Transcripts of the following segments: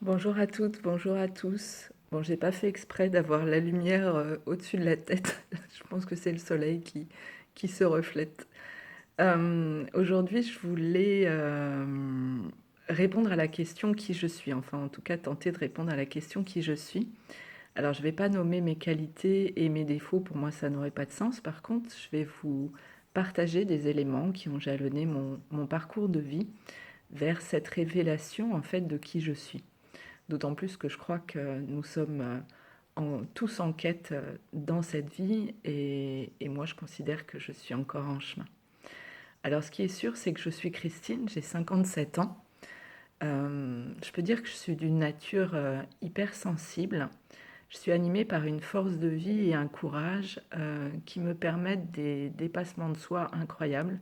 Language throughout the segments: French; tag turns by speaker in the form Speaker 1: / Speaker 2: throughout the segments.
Speaker 1: Bonjour à toutes, bonjour à tous. Bon, j'ai pas fait exprès d'avoir la lumière au-dessus de la tête. Je pense que c'est le soleil qui se reflète. Aujourd'hui, je voulais répondre à la question qui je suis. Enfin, en tout cas, tenter de répondre à la question qui je suis. Alors, je vais pas nommer mes qualités et mes défauts. Pour moi, ça n'aurait pas de sens. Par contre, je vais vous partager des éléments qui ont jalonné mon parcours de vie vers cette révélation, en fait, de qui je suis. D'autant plus que je crois que nous sommes tous en quête dans cette vie et moi je considère que je suis encore en chemin. Alors ce qui est sûr, c'est que je suis Christine, j'ai 57 ans. Je peux dire que je suis d'une nature hyper sensible. Je suis animée par une force de vie et un courage qui me permettent des dépassements de soi incroyables.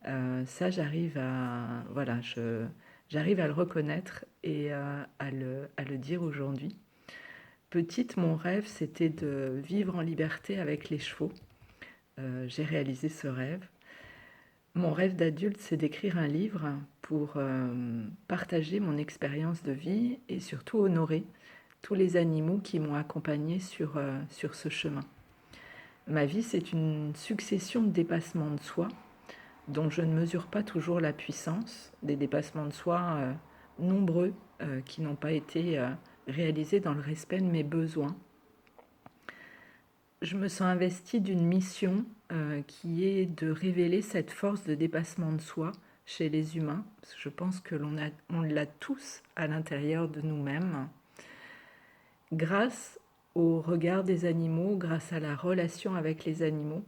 Speaker 1: Ça, j'arrive à le reconnaître et à le dire aujourd'hui. Petite, mon rêve, c'était de vivre en liberté avec les chevaux. J'ai réalisé ce rêve. Mon rêve d'adulte, c'est d'écrire un livre pour partager mon expérience de vie et surtout honorer tous les animaux qui m'ont accompagné sur ce chemin. Ma vie, c'est une succession de dépassements de soi dont je ne mesure pas toujours la puissance, des dépassements de soi nombreux qui n'ont pas été réalisés dans le respect de mes besoins. Je me sens investie d'une mission qui est de révéler cette force de dépassement de soi chez les humains. Parce que je pense que on l'a tous à l'intérieur de nous-mêmes. Grâce au regard des animaux, grâce à la relation avec les animaux,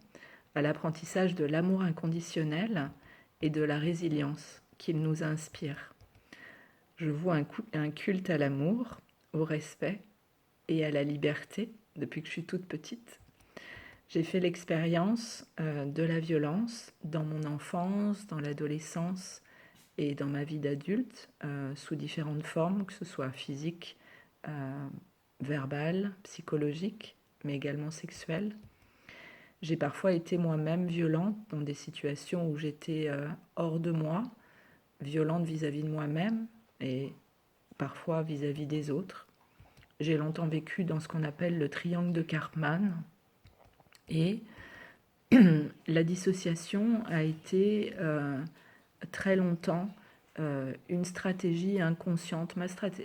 Speaker 1: à l'apprentissage de l'amour inconditionnel et de la résilience qu'ils nous inspirent. Je voue un culte à l'amour, au respect et à la liberté depuis que je suis toute petite. J'ai fait l'expérience de la violence dans mon enfance, dans l'adolescence et dans ma vie d'adulte, sous différentes formes, que ce soit physique, verbale, psychologique, mais également sexuelle. J'ai parfois été moi-même violente dans des situations où j'étais hors de moi, violente vis-à-vis de moi-même et parfois vis-à-vis des autres. J'ai longtemps vécu dans ce qu'on appelle le triangle de Karpman et la dissociation a été très longtemps une stratégie inconsciente,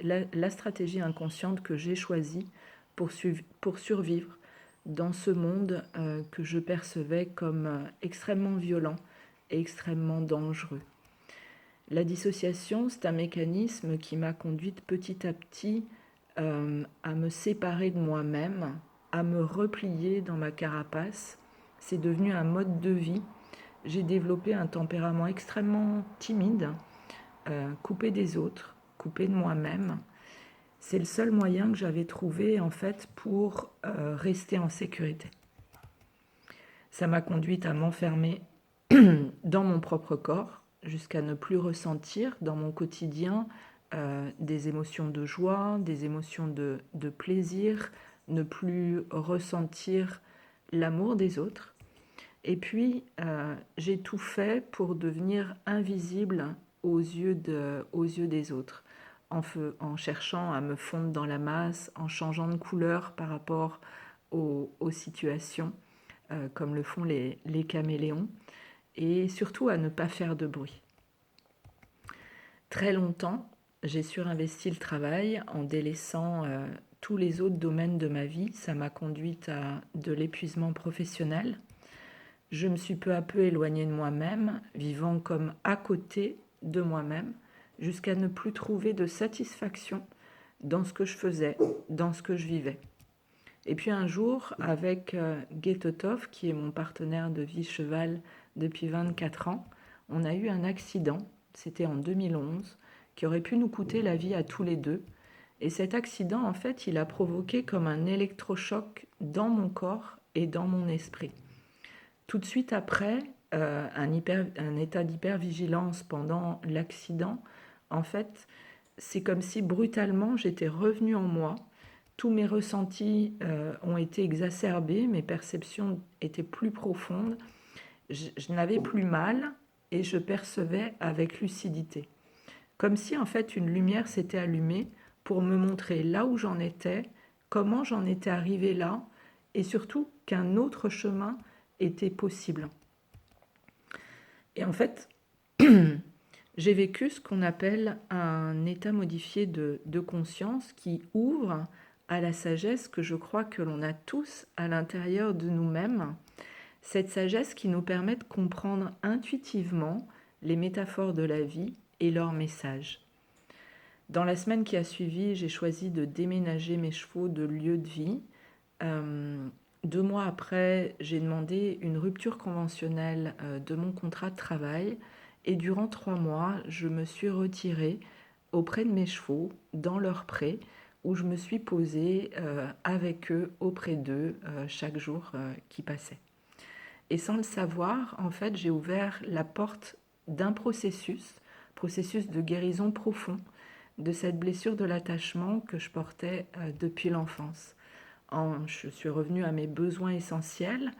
Speaker 1: la stratégie inconsciente que j'ai choisie pour survivre dans ce monde que je percevais comme extrêmement violent et extrêmement dangereux. La dissociation, c'est un mécanisme qui m'a conduite petit à petit à me séparer de moi-même, à me replier dans ma carapace. C'est devenu un mode de vie. J'ai développé un tempérament extrêmement timide, coupé des autres, coupé de moi-même. C'est le seul moyen que j'avais trouvé en fait pour rester en sécurité. Ça m'a conduite à m'enfermer dans mon propre corps jusqu'à ne plus ressentir dans mon quotidien des émotions de joie, des émotions de plaisir, ne plus ressentir l'amour des autres. Et puis, j'ai tout fait pour devenir invisible aux yeux des autres, en cherchant à me fondre dans la masse, en changeant de couleur par rapport aux situations, comme le font les caméléons, et surtout à ne pas faire de bruit. Très longtemps, j'ai surinvesti le travail en délaissant tous les autres domaines de ma vie. Ça m'a conduite à de l'épuisement professionnel. Je me suis peu à peu éloignée de moi-même, vivant comme à côté de moi-même, jusqu'à ne plus trouver de satisfaction dans ce que je faisais, dans ce que je vivais. Et puis un jour, avec Guetotov, qui est mon partenaire de vie cheval depuis 24 ans, on a eu un accident, c'était en 2011, qui aurait pu nous coûter la vie à tous les deux. Et cet accident, en fait, il a provoqué comme un électrochoc dans mon corps et dans mon esprit. Tout de suite après, un état d'hypervigilance pendant l'accident, en fait, c'est comme si brutalement j'étais revenue en moi. Tous mes ressentis ont été exacerbés, mes perceptions étaient plus profondes, je n'avais plus mal et je percevais avec lucidité. Comme si en fait une lumière s'était allumée pour me montrer là où j'en étais, comment j'en étais arrivée là, et surtout qu'un autre chemin était possible. Et en fait, j'ai vécu ce qu'on appelle un état modifié de conscience qui ouvre à la sagesse que je crois que l'on a tous à l'intérieur de nous-mêmes, cette sagesse qui nous permet de comprendre intuitivement les métaphores de la vie et leurs messages. Dans la semaine qui a suivi, j'ai choisi de déménager mes chevaux de lieu de vie. 2 mois après, j'ai demandé une rupture conventionnelle de mon contrat de travail et durant 3 mois, je me suis retirée auprès de mes chevaux, dans leur pré, où je me suis posée avec eux, auprès d'eux, chaque jour qui passait. Et sans le savoir, en fait, j'ai ouvert la porte d'un processus de guérison profond de cette blessure de l'attachement que je portais depuis l'enfance. Je suis revenue à mes besoins essentiels,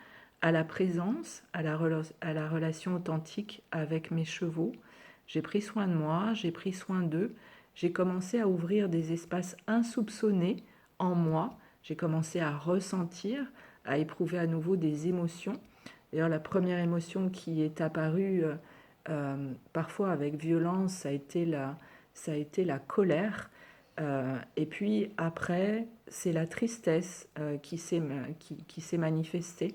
Speaker 1: à la présence, à la relation authentique avec mes chevaux. J'ai pris soin de moi, j'ai pris soin d'eux. J'ai commencé à ouvrir des espaces insoupçonnés en moi. J'ai commencé à ressentir, à éprouver à nouveau des émotions. D'ailleurs, la première émotion qui est apparue parfois avec violence, ça a été la colère. Et puis après, c'est la tristesse qui s'est manifestée.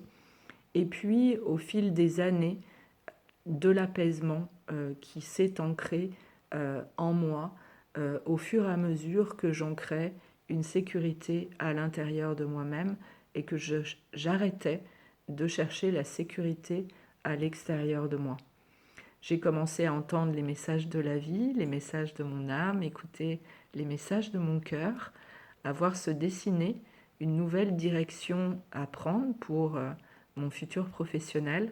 Speaker 1: Et puis, au fil des années, de l'apaisement qui s'est ancré en moi au fur et à mesure que j'ancrais une sécurité à l'intérieur de moi-même et que j'arrêtais de chercher la sécurité à l'extérieur de moi. J'ai commencé à entendre les messages de la vie, les messages de mon âme, écouter les messages de mon cœur, à voir se dessiner une nouvelle direction à prendre pour mon futur professionnel.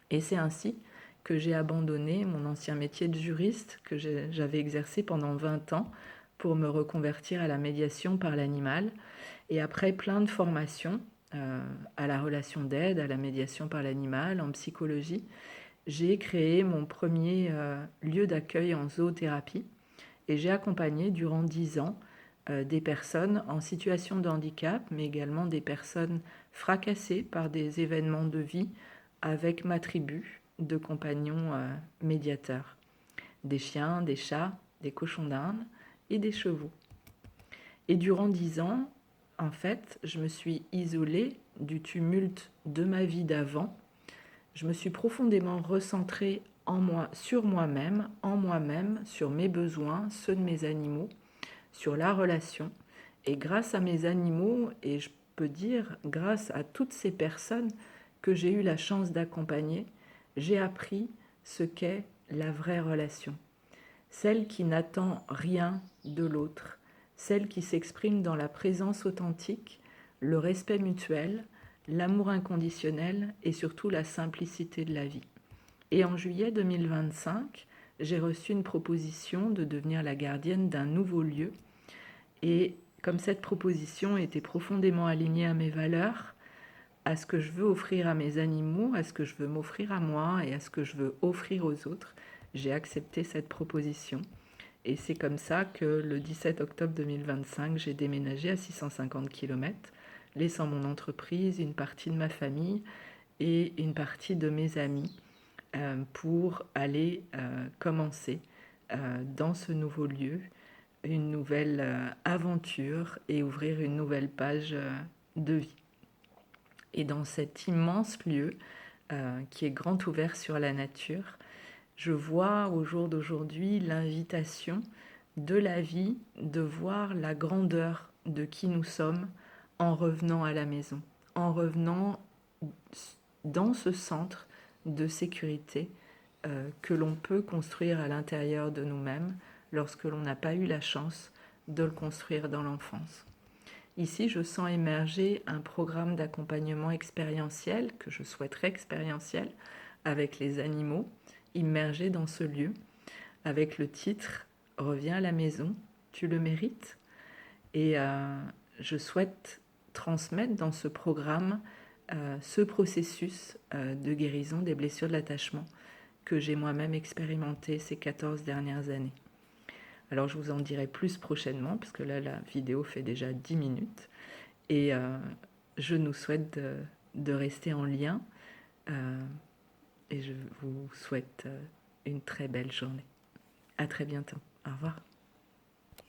Speaker 1: Et c'est ainsi que j'ai abandonné mon ancien métier de juriste que j'avais exercé pendant 20 ans pour me reconvertir à la médiation par l'animal. Et après plein de formations à la relation d'aide, à la médiation par l'animal, en psychologie, j'ai créé mon premier lieu d'accueil en zoothérapie et j'ai accompagné durant 10 ans des personnes en situation de handicap, mais également des personnes fracassées par des événements de vie avec ma tribu de compagnons médiateurs. Des chiens, des chats, des cochons d'Inde et des chevaux. Et durant 10 ans, en fait, je me suis isolée du tumulte de ma vie d'avant. Je me suis profondément recentrée en moi, sur moi-même, en moi-même, sur mes besoins, ceux de mes animaux, sur la relation. Et grâce à mes animaux, et je peux dire grâce à toutes ces personnes que j'ai eu la chance d'accompagner, j'ai appris ce qu'est la vraie relation. Celle qui n'attend rien de l'autre, celle qui s'exprime dans la présence authentique, le respect mutuel, l'amour inconditionnel et surtout la simplicité de la vie. Et en juillet 2025, j'ai reçu une proposition de devenir la gardienne d'un nouveau lieu. Et comme cette proposition était profondément alignée à mes valeurs, à ce que je veux offrir à mes animaux, à ce que je veux m'offrir à moi et à ce que je veux offrir aux autres, j'ai accepté cette proposition. Et c'est comme ça que le 17 octobre 2025, j'ai déménagé à 650 km, laissant mon entreprise, une partie de ma famille et une partie de mes amis pour aller commencer dans ce nouveau lieu une nouvelle aventure et ouvrir une nouvelle page de vie. Et dans cet immense lieu qui est grand ouvert sur la nature, je vois au jour d'aujourd'hui l'invitation de la vie de voir la grandeur de qui nous sommes en revenant à la maison, en revenant dans ce centre de sécurité que l'on peut construire à l'intérieur de nous-mêmes lorsque l'on n'a pas eu la chance de le construire dans l'enfance. Ici, je sens émerger un programme d'accompagnement expérientiel, que je souhaiterais expérientiel, avec les animaux, immergés dans ce lieu, avec le titre « Reviens à la maison, tu le mérites ». Et je souhaite transmettre dans ce programme ce processus de guérison des blessures de l'attachement que j'ai moi-même expérimenté ces 14 dernières années. Alors je vous en dirai plus prochainement, parce que là la vidéo fait déjà 10 minutes. Et je nous souhaite de rester en lien. Et je vous souhaite une très belle journée. À très bientôt. Au revoir.